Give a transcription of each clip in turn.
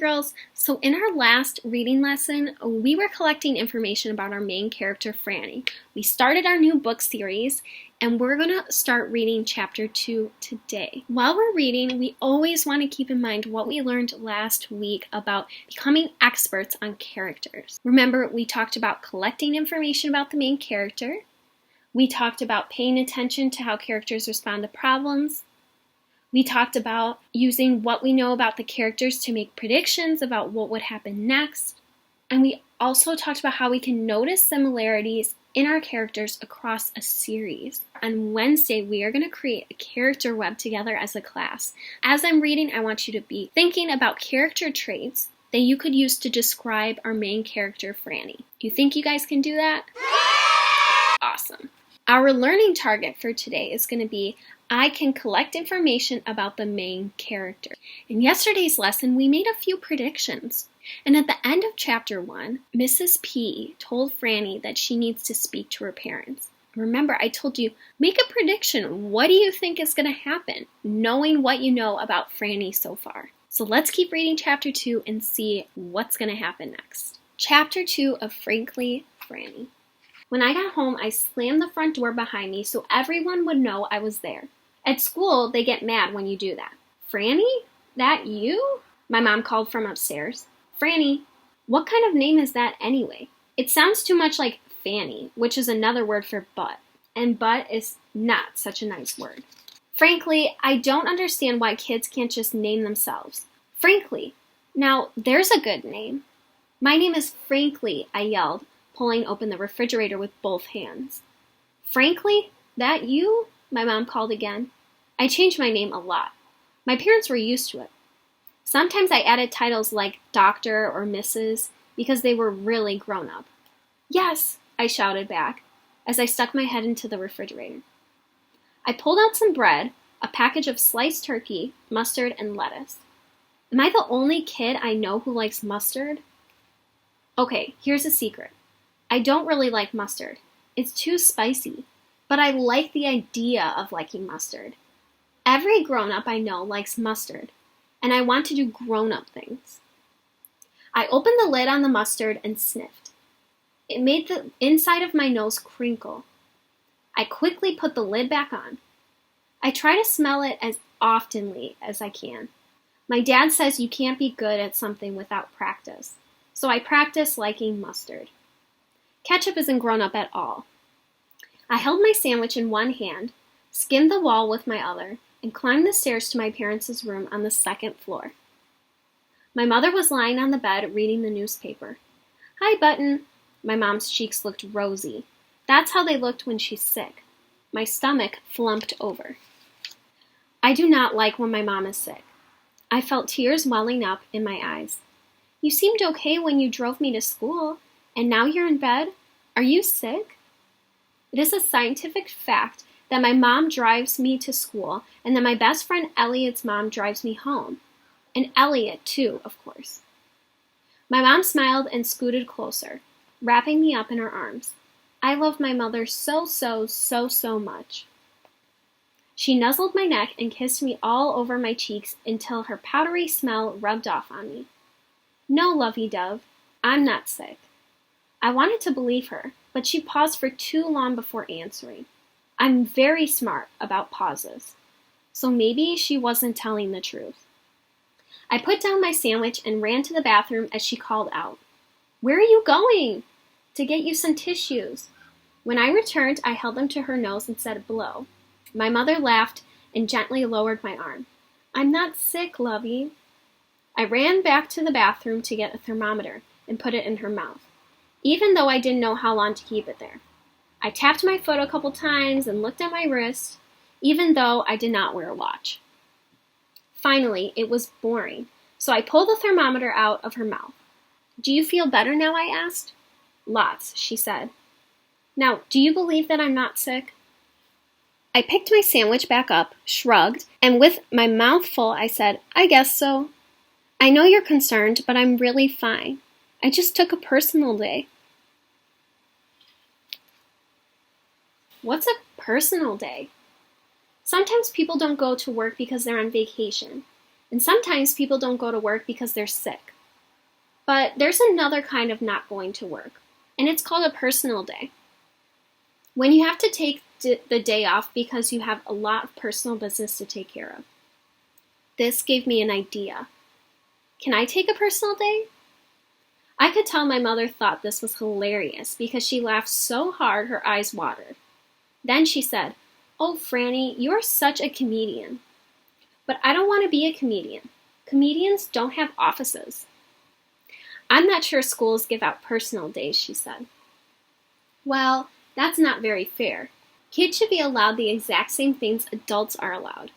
girls. So in our last reading lesson, we were collecting information about our main character, Franny. We started our new book series, and we're going to start reading chapter 2 today. While we're reading, we always want to keep in mind what we learned last week about becoming experts on characters. Remember, we talked about collecting information about the main character. We talked about paying attention to how characters respond to problems. We talked about using what we know about the characters to make predictions about what would happen next. And we also talked about how we can notice similarities in our characters across a series. On Wednesday, we are going to create a character web together as a class. As I'm reading, I want you to be thinking about character traits that you could use to describe our main character, Franny. You think you guys can do that? Awesome. Our learning target for today is going to be I can collect information about the main character. In yesterday's lesson, we made a few predictions. And at the end of chapter 1, Mrs. P told Franny that she needs to speak to her parents. Remember, I told you, make a prediction. What do you think is going to happen, knowing what you know about Franny so far? So let's keep reading chapter 2 and see what's going to happen next. Chapter 2 of Frankly Franny. When I got home, I slammed the front door behind me so everyone would know I was there. At school, they get mad when you do that. Franny? That you? My mom called from upstairs. Franny, what kind of name is that anyway? It sounds too much like Fanny, which is another word for butt. And butt is not such a nice word. Frankly, I don't understand why kids can't just name themselves. Frankly. Now, there's a good name. My name is Frankly, I yelled, pulling open the refrigerator with both hands. Frankly? That you? My mom called again. I changed my name a lot. My parents were used to it. Sometimes I added titles like Doctor or Mrs. because they were really grown up. Yes, I shouted back as I stuck my head into the refrigerator. I pulled out some bread, a package of sliced turkey, mustard, and lettuce. Am I the only kid I know who likes mustard? Okay, here's a secret. I don't really like mustard. It's too spicy. But I like the idea of liking mustard. Every grown-up I know likes mustard, and I want to do grown-up things. I opened the lid on the mustard and sniffed. It made the inside of my nose crinkle. I quickly put the lid back on. I try to smell it as oftenly as I can. My dad says you can't be good at something without practice, so I practice liking mustard. Ketchup isn't grown-up at all. I held my sandwich in one hand, skimmed the wall with my other, and climbed the stairs to my parents' room on the second floor. My mother was lying on the bed reading the newspaper. Hi, Button. My mom's cheeks looked rosy. That's how they looked when she's sick. My stomach flumped over. I do not like when my mom is sick. I felt tears welling up in my eyes. You seemed okay when you drove me to school, and now you're in bed? Are you sick? It is a scientific fact that my mom drives me to school and that my best friend Elliot's mom drives me home. And Elliot, too, of course. My mom smiled and scooted closer, wrapping me up in her arms. I love my mother so much. She nuzzled my neck and kissed me all over my cheeks until her powdery smell rubbed off on me. No, lovey-dove, I'm not sick. I wanted to believe her, but she paused for too long before answering. I'm very smart about pauses, so maybe she wasn't telling the truth. I put down my sandwich and ran to the bathroom as she called out. Where are you going? To get you some tissues. When I returned, I held them to her nose and said blow. My mother laughed and gently lowered my arm. I'm not sick, lovey. I ran back to the bathroom to get a thermometer and put it in her mouth, even though I didn't know how long to keep it there. I tapped my foot a couple times and looked at my wrist, even though I did not wear a watch. Finally, it was boring, so I pulled the thermometer out of her mouth. Do you feel better now? I asked. Lots, she said. Now, do you believe that I'm not sick? I picked my sandwich back up, shrugged, and with my mouth full, I said, I guess so. I know you're concerned, but I'm really fine. I just took a personal day. What's a personal day? Sometimes people don't go to work because they're on vacation, and sometimes people don't go to work because they're sick. But there's another kind of not going to work, and it's called a personal day. When you have to take the day off because you have a lot of personal business to take care of. This gave me an idea. Can I take a personal day? I could tell my mother thought this was hilarious because she laughed so hard her eyes watered. Then she said, "Oh, Franny, you're such a comedian." But I don't want to be a comedian. Comedians don't have offices. I'm not sure schools give out personal days, she said. Well, that's not very fair. Kids should be allowed the exact same things adults are allowed.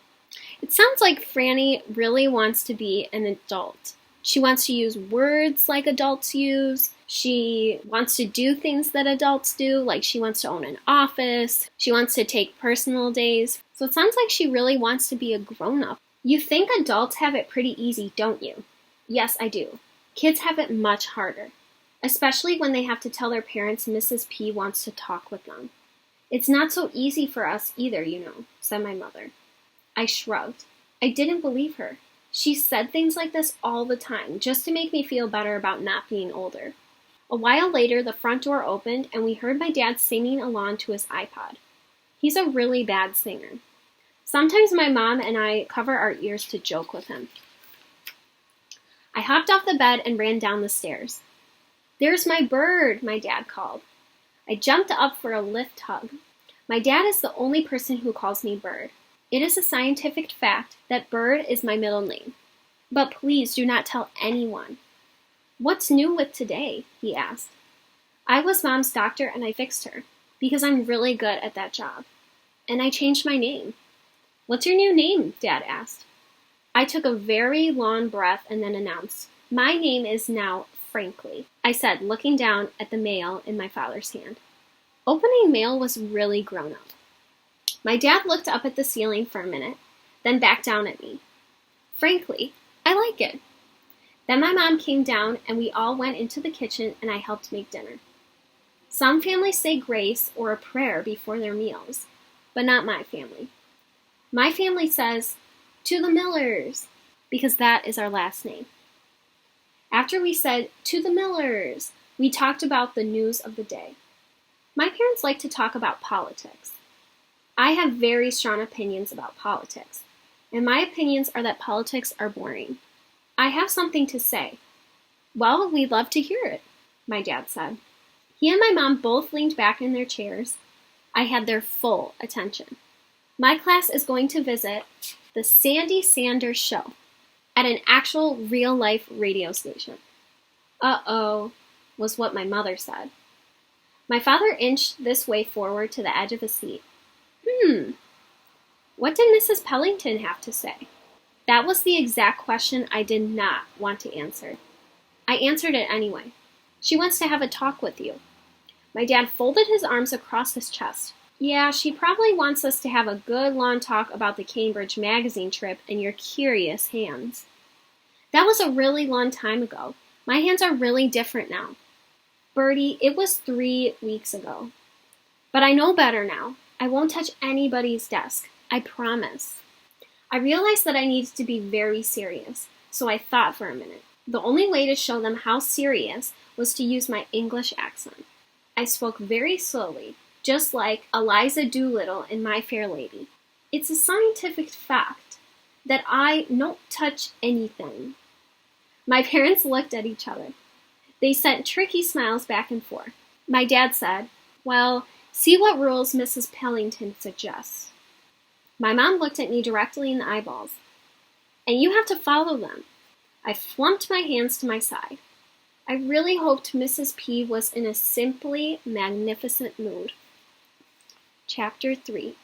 It sounds like Franny really wants to be an adult. She wants to use words like adults use. She wants to do things that adults do, like she wants to own an office. She wants to take personal days. So it sounds like she really wants to be a grown-up. You think adults have it pretty easy, don't you? Yes, I do. Kids have it much harder, especially when they have to tell their parents Mrs. P wants to talk with them. It's not so easy for us either, you know, said my mother. I shrugged. I didn't believe her. She said things like this all the time, just to make me feel better about not being older. A while later, the front door opened, and we heard my dad singing along to his iPod. He's a really bad singer. Sometimes my mom and I cover our ears to joke with him. I hopped off the bed and ran down the stairs. "There's my bird," my dad called. I jumped up for a lift hug. My dad is the only person who calls me Bird. It is a scientific fact that Bird is my middle name. But please do not tell anyone. "What's new with today?" he asked. I was Mom's doctor and I fixed her, because I'm really good at that job. And I changed my name. "What's your new name?" Dad asked. I took a very long breath and then announced, "My name is now Frankly," I said, looking down at the mail in my father's hand. Opening mail was really grown up. My dad looked up at the ceiling for a minute, then back down at me. "Frankly, I like it." Then my mom came down and we all went into the kitchen and I helped make dinner. Some families say grace or a prayer before their meals, but not my family. My family says, "To the Millers," because that is our last name. After we said, "To the Millers," we talked about the news of the day. My parents like to talk about politics. I have very strong opinions about politics, and my opinions are that politics are boring. I have something to say. "Well, we'd love to hear it," my dad said. He and my mom both leaned back in their chairs. I had their full attention. My class is going to visit the Sandy Sanders Show at an actual real-life radio station. "Uh-oh," was what my mother said. My father inched this way forward to the edge of a seat. What did Mrs. Pellington have to say? That was the exact question I did not want to answer. I answered it anyway. "She wants to have a talk with you." My dad folded his arms across his chest. "Yeah, she probably wants us to have a good long talk about the Cambridge magazine trip and your curious hands." That was a really long time ago. My hands are really different now. "Bertie, it was 3 weeks ago. But I know better now. I won't touch anybody's desk. I promise." I realized that I needed to be very serious, so I thought for a minute. The only way to show them how serious was to use my English accent. I spoke very slowly, just like Eliza Doolittle in My Fair Lady. "It's a scientific fact that I don't touch anything." My parents looked at each other. They sent tricky smiles back and forth. My dad said, "Well, see what rules Mrs. Pellington suggests." My mom looked at me directly in the eyeballs. "And you have to follow them." I flumped my hands to my side. I really hoped Mrs. P was in a simply magnificent mood. Chapter 3,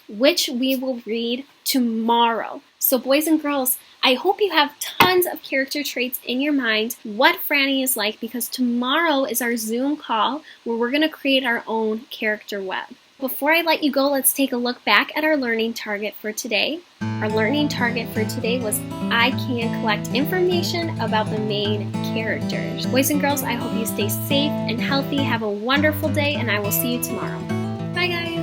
which we will read tomorrow. So boys and girls, I hope you have tons of character traits in your mind, what Franny is like, because tomorrow is our Zoom call where we're going to create our own character web. Before I let you go, let's take a look back at our learning target for today. Our learning target for today was I can collect information about the main characters. Boys and girls, I hope you stay safe and healthy. Have a wonderful day, and I will see you tomorrow. Bye, guys.